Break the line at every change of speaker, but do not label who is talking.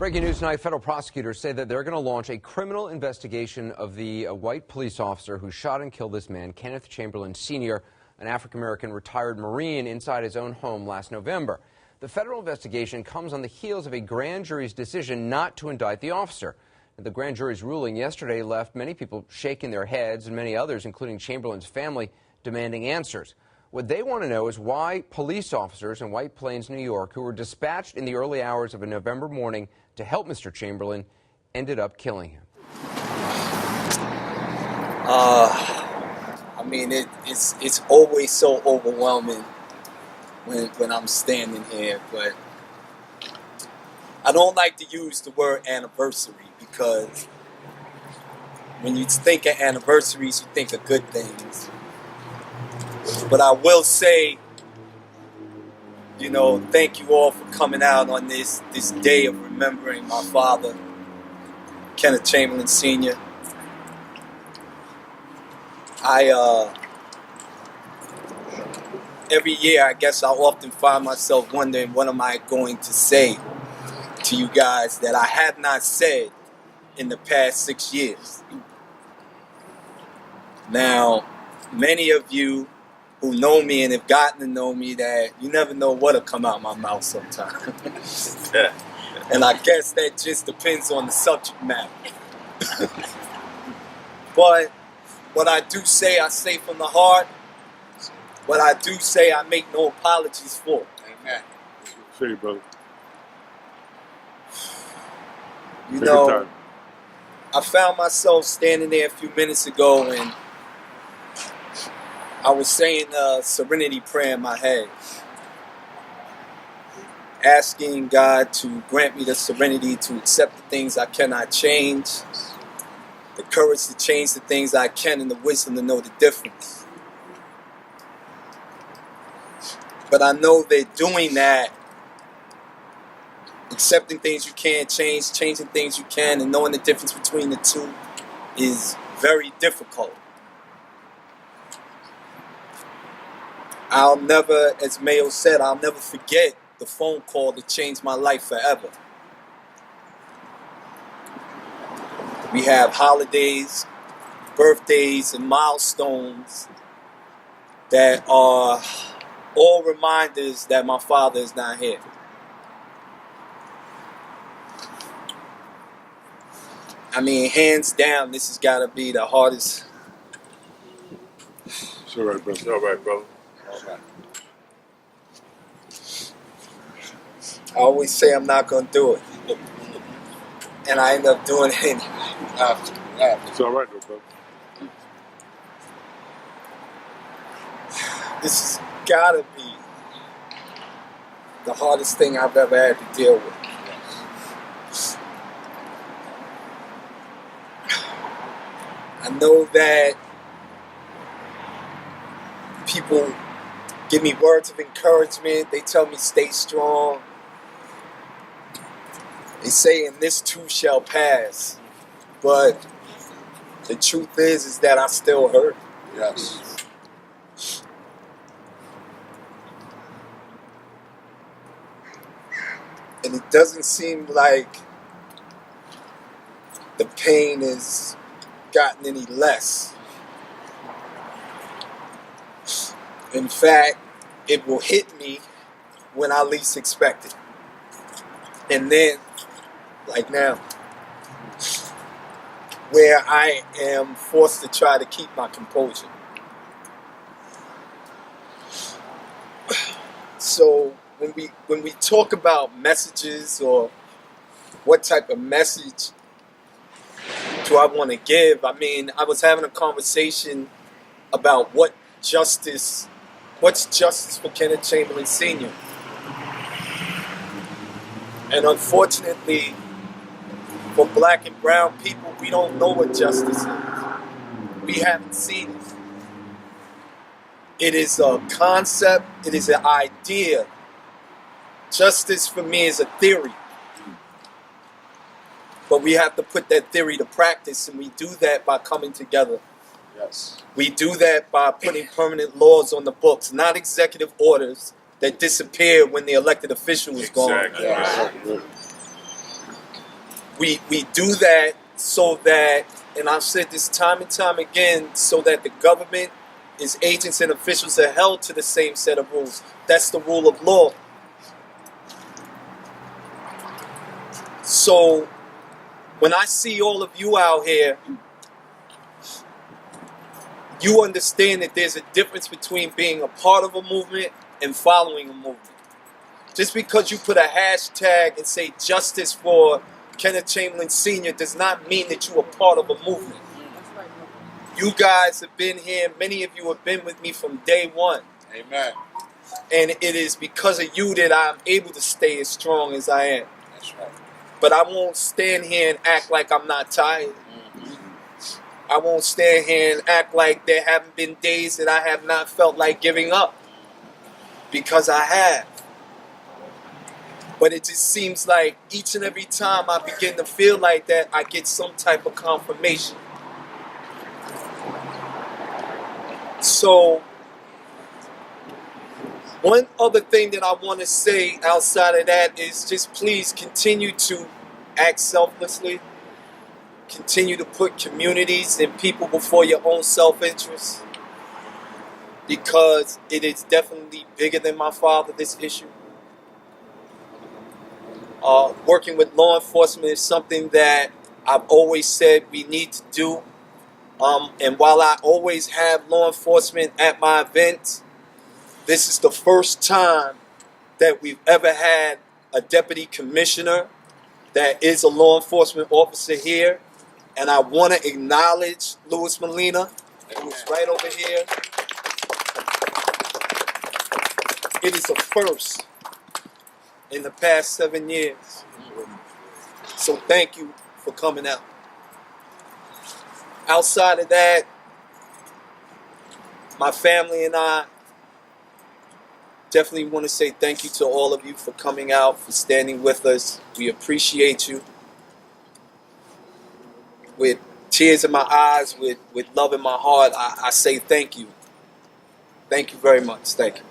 Breaking news tonight, federal prosecutors say that they're going to launch a criminal investigation of the white police officer who shot and killed this man, Kenneth Chamberlain Sr., an African-American retired Marine, inside his own home last November. The federal investigation comes on the heels of a grand jury's decision not to indict the officer. The grand jury's ruling yesterday left many people shaking their heads and many others, including Chamberlain's family, demanding answers. What they want to know is why police officers in White Plains, New York, who were dispatched in the early hours of a November morning to help Mr. Chamberlain, ended up killing him.
I mean, it's always so overwhelming when I'm standing here, but I don't like to use the word anniversary because when you think of anniversaries, you think of good things. But I will say, thank you all for coming out on this day of remembering my father, Kenneth Chamberlain Sr. Every year, I guess I often find myself wondering, what am I going to say to you guys that I have not said in the past 6 years? Now, many of you who know me and have gotten to know me, that you never know what'll come out my mouth sometimes. And I guess that just depends on the subject matter. But what I do say, I say from the heart. What I do say, I make no apologies for.
Amen.
Sure, you, brother.
You know, I found myself standing there a few minutes ago and I was saying a serenity prayer in my head, asking God to grant me the serenity to accept the things I cannot change, the courage to change the things I can, and the wisdom to know the difference. But I know that doing that, accepting things you can't change, changing things you can, and knowing the difference between the two is very difficult. I'll never, as Mayo said, I'll never forget the phone call that changed my life forever. We have holidays, birthdays, and milestones that are all reminders that my father is not here. I mean, hands down, this has got to be the hardest.
It's all right, brother.
It's all right, brother.
All right. I always say I'm not going to do it. And I end up doing it anyway.
It's all right, though, brother.
This has got to be the hardest thing I've ever had to deal with. I know that people give me words of encouragement. They tell me stay strong. They say, and this too shall pass. But the truth is that I still hurt.
Yes.
And it doesn't seem like the pain has gotten any less. In fact, it will hit me when I least expect it. And then, like now, where I am forced to try to keep my composure. So when we talk about messages or what type of message do I want to give, I mean, I was having a conversation about what's justice for Kenneth Chamberlain Sr. And unfortunately, for black and brown people, we don't know what justice is. We haven't seen it. It is a concept, it is an idea. Justice for me is a theory. But we have to put that theory to practice, and we do that by coming together.
Yes.
We do that by putting permanent laws on the books, not executive orders that disappear when the elected official is gone.
Exactly.
we do that so that, and I've said this time and time again, so that the government, its agents and officials are held to the same set of rules. That's the rule of law. So when I see all of you out here, you understand that there's a difference between being a part of a movement and following a movement. Just because you put a hashtag and say justice for Kenneth Chamberlain Sr. does not mean that you are part of a movement. You guys have been here. Many of you have been with me from day one.
Amen.
And it is because of you that I'm able to stay as strong as I am.
That's right.
But I won't stand here and act like I'm not tired. I won't stand here and act like there haven't been days that I have not felt like giving up. Because I have. But it just seems like each and every time I begin to feel like that, I get some type of confirmation. So, one other thing that I want to say outside of that is just please continue to act selflessly. Continue to put communities and people before your own self-interest. Because it is definitely bigger than my father, this issue. Working with law enforcement is something that I've always said we need to do. And while I always have law enforcement at my events, this is the first time that we've ever had a deputy commissioner that is a law enforcement officer here. And I want to acknowledge Louis Molina, who's right over here. It is a first in the past 7 years. So thank you for coming out. Outside of that, my family and I definitely want to say thank you to all of you for coming out, for standing with us. We appreciate you. With tears in my eyes, with love in my heart, I say thank you. Thank you very much. Thank you.